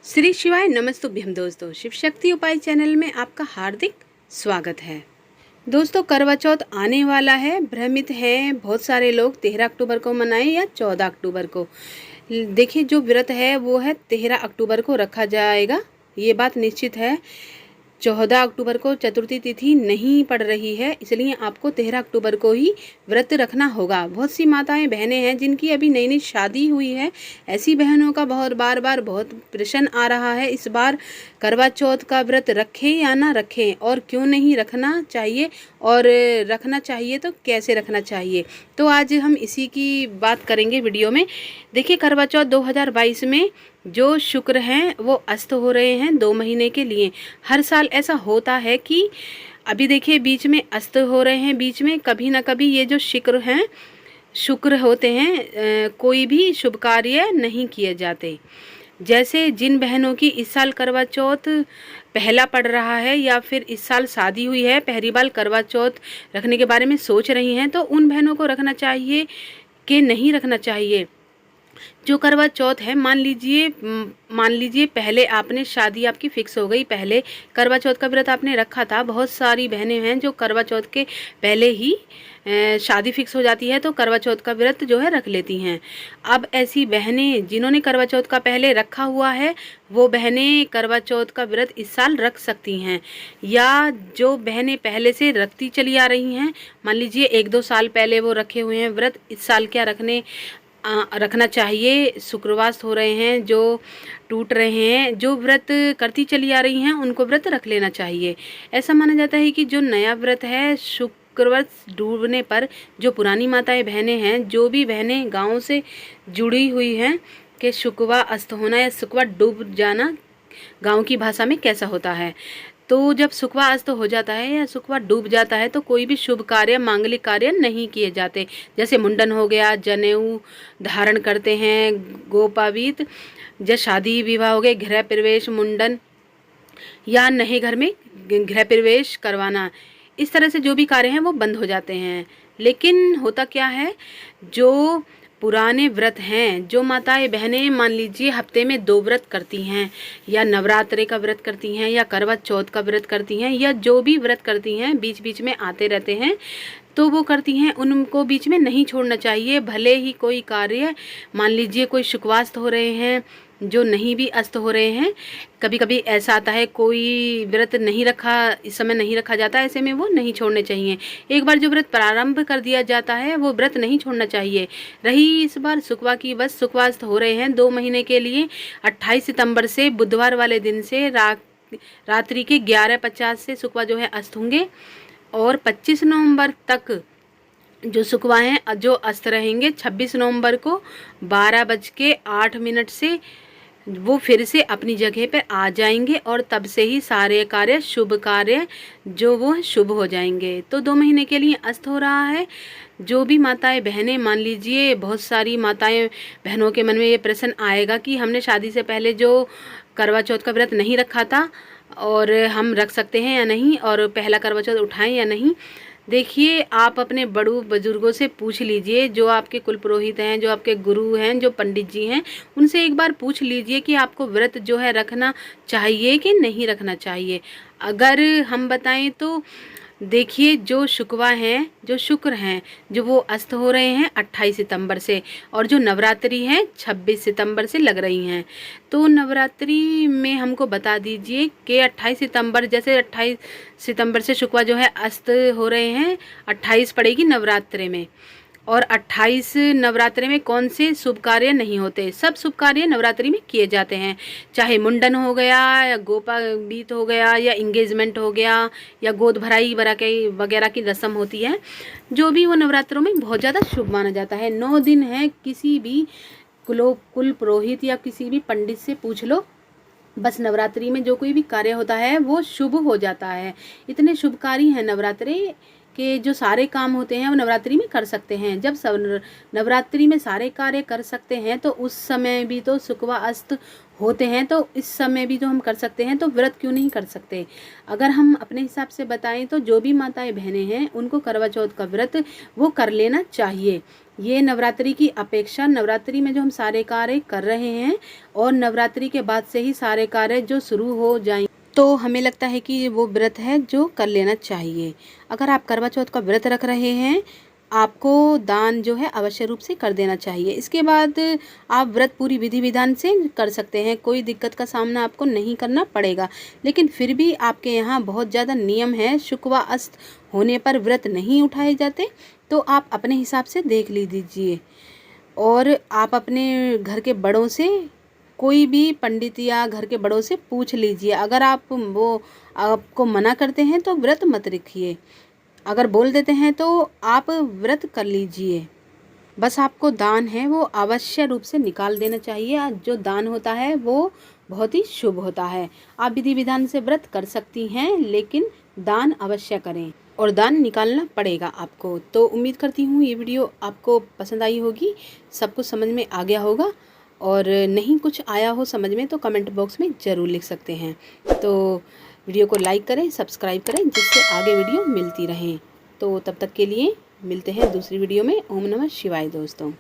श्री शिवाय नमस्तुभ्यम। दोस्तों, शिव शक्ति उपाय चैनल में आपका हार्दिक स्वागत है। दोस्तों, करवा चौथ आने वाला है। भ्रमित हैं बहुत सारे लोग 13 अक्टूबर को मनाएं या 14 अक्टूबर को। देखिए, जो व्रत है वो है 13 अक्टूबर को रखा जाएगा, ये बात निश्चित है। 14 अक्टूबर को चतुर्थी तिथि नहीं पड़ रही है, इसलिए आपको 13 अक्टूबर को ही व्रत रखना होगा। बहुत सी माताएं बहनें हैं जिनकी अभी नई नई शादी हुई है। ऐसी बहनों का बार बार बहुत प्रश्न आ रहा है, इस बार करवा चौथ का व्रत रखें या ना रखें, और क्यों नहीं रखना चाहिए, और रखना चाहिए तो कैसे रखना चाहिए। तो आज हम इसी की बात करेंगे वीडियो में। देखिए, करवा चौथ 2022 में जो शुक्र हैं वो अस्त हो रहे हैं 2 महीने के लिए। हर साल ऐसा होता है कि अभी देखिए बीच में अस्त हो रहे हैं, बीच में कभी ना कभी ये जो शुक्र होते हैं, कोई भी शुभ कार्य नहीं किए जाते। जैसे जिन बहनों की इस साल करवा चौथ पहला पड़ रहा है या फिर इस साल शादी हुई है, पहली बार करवा चौथ रखने के बारे में सोच रही हैं, तो उन बहनों को रखना चाहिए कि नहीं रखना चाहिए। जो करवा चौथ है, मान लीजिए पहले आपने शादी आपकी फिक्स हो गई, पहले करवा चौथ का व्रत आपने रखा था। बहुत सारी बहनें हैं जो करवा चौथ के पहले ही शादी फिक्स हो जाती है तो करवा चौथ का व्रत जो है रख लेती हैं। अब ऐसी बहनें जिन्होंने करवा चौथ का पहले रखा हुआ है, वो बहनें करवा चौथ का व्रत इस साल रख सकती हैं। या जो बहनें पहले से रखती चली आ रही हैं, मान लीजिए 1-2 साल पहले वो रखे हुए हैं व्रत, इस साल क्या रखना चाहिए। शुक्रवार हो रहे हैं जो टूट रहे हैं, जो व्रत करती चली आ रही हैं उनको व्रत रख लेना चाहिए। ऐसा माना जाता है कि जो नया व्रत है, शुक्रवार डूबने पर जो पुरानी माताएं बहनें हैं, जो भी बहनें गाँव से जुड़ी हुई हैं कि शुक्वा अस्त होना या शुक्वा डूब जाना गाँव की भाषा में कैसा होता है, तो जब सुखवा अस्त हो जाता है या सुखवा डूब जाता है तो कोई भी शुभ कार्य, मांगलिक कार्य नहीं किए जाते। जैसे मुंडन हो गया, जनेऊ धारण करते हैं, गोपावीत, जब शादी विवाह हो गए, गृह प्रवेश, मुंडन या नए घर में गृह प्रवेश करवाना, इस तरह से जो भी कार्य हैं वो बंद हो जाते हैं। लेकिन होता क्या है, जो पुराने व्रत हैं, जो माताएं बहनें मान लीजिए हफ्ते में 2 व्रत करती हैं, या नवरात्रे का व्रत करती हैं, या करवा चौथ का व्रत करती हैं, या जो भी व्रत करती हैं बीच बीच में आते रहते हैं, तो वो करती हैं, उनको बीच में नहीं छोड़ना चाहिए। भले ही कोई कार्य, मान लीजिए कोई शुक्रवास्त हो रहे हैं जो नहीं भी अस्त हो रहे हैं, कभी कभी ऐसा आता है कोई व्रत नहीं रखा, इस समय नहीं रखा जाता, ऐसे में वो नहीं छोड़ने चाहिए। एक बार जो व्रत प्रारंभ कर दिया जाता है वो व्रत नहीं छोड़ना चाहिए। रही इस बार शुक्वा की, बस शुक्रवास्त हो रहे हैं 2 महीने के लिए। 28 सितंबर से बुधवार वाले दिन से रात्रि के 11:50 से शुक्वा जो है अस्त होंगे, और 25 नवंबर तक जो शुक्वा हैं जो अस्त रहेंगे। 26 नवंबर को 12:08 से वो फिर से अपनी जगह पर आ जाएंगे, और तब से ही सारे कार्य, शुभ कार्य जो वो शुभ हो जाएंगे। तो 2 महीने के लिए अस्त हो रहा है। जो भी माताएं बहनें, मान लीजिए बहुत सारी माताएं बहनों के मन में ये प्रश्न आएगा कि हमने शादी से पहले जो करवा चौथ का व्रत नहीं रखा था, और हम रख सकते हैं या नहीं, और पहला करवा चौथ उठाएं या नहीं। देखिए, आप अपने बड़ों बुजुर्गों से पूछ लीजिए, जो आपके कुल पुरोहित हैं, जो आपके गुरु हैं, जो पंडित जी हैं, उनसे एक बार पूछ लीजिए कि आपको व्रत जो है रखना चाहिए कि नहीं रखना चाहिए। अगर हम बताएं तो देखिए, जो शुक्वा हैं, जो शुक्र हैं, जो वो अस्त हो रहे हैं 28 सितंबर से, और जो नवरात्रि हैं 26 सितंबर से लग रही हैं। तो नवरात्रि में हमको बता दीजिए कि 28 सितंबर, जैसे 28 सितंबर से शुक्वा जो है अस्त हो रहे हैं, 28 पड़ेगी नवरात्रि में, और 28 नवरात्रि में कौन से शुभ कार्य नहीं होते? सब शुभ कार्य नवरात्रि में किए जाते हैं। चाहे मुंडन हो गया, या गोपावीत हो गया, या इंगेजमेंट हो गया, या गोद भराई वगैरह की रस्म होती है, जो भी वो नवरात्रों में बहुत ज़्यादा शुभ माना जाता है। 9 दिन है, किसी भी कुल पुरोहित या किसी भी पंडित से पूछ लो, बस नवरात्रि में जो कोई भी कार्य होता है वो शुभ हो जाता है। इतने शुभकारी हैं नवरात्रि के, जो सारे काम होते हैं वो नवरात्रि में कर सकते हैं। जब नवरात्रि में सारे कार्य कर सकते हैं तो उस समय भी तो शुक्वा अस्त होते हैं तो इस समय भी जो हम कर सकते हैं तो व्रत क्यों नहीं कर सकते। अगर हम अपने हिसाब से बताएं तो जो भी माताएं बहनें हैं उनको करवा चौथ का व्रत वो कर लेना चाहिए। ये नवरात्रि की अपेक्षा, नवरात्रि में जो हम सारे कार्य कर रहे हैं और नवरात्रि के बाद से ही सारे कार्य जो शुरू हो जाएंगे तो हमें लगता है कि वो व्रत है जो कर लेना चाहिए। अगर आप करवा चौथ का व्रत रख रहे हैं, आपको दान जो है अवश्य रूप से कर देना चाहिए। इसके बाद आप व्रत पूरी विधि विधान से कर सकते हैं, कोई दिक्कत का सामना आपको नहीं करना पड़ेगा। लेकिन फिर भी आपके यहाँ बहुत ज़्यादा नियम है, शुक्र व अस्त होने पर व्रत नहीं उठाए जाते, तो आप अपने हिसाब से देख लीजिए। और आप अपने घर के बड़ों से, कोई भी पंडित या घर के बड़ों से पूछ लीजिए। अगर वो आपको मना करते हैं तो व्रत मत रखिए, अगर बोल देते हैं तो आप व्रत कर लीजिए। बस आपको दान है वो अवश्य रूप से निकाल देना चाहिए। जो दान होता है वो बहुत ही शुभ होता है। आप विधि विधान से व्रत कर सकती हैं, लेकिन दान अवश्य करें और दान निकालना पड़ेगा आपको। तो उम्मीद करती हूँ ये वीडियो आपको पसंद आई होगी, सब कुछ समझ में आ गया होगा। और नहीं कुछ आया हो समझ में तो कमेंट बॉक्स में ज़रूर लिख सकते हैं। तो वीडियो को लाइक करें, सब्सक्राइब करें, जिससे आगे वीडियो मिलती रहें। तो तब तक के लिए मिलते हैं दूसरी वीडियो में। ओम नमः शिवाय दोस्तों।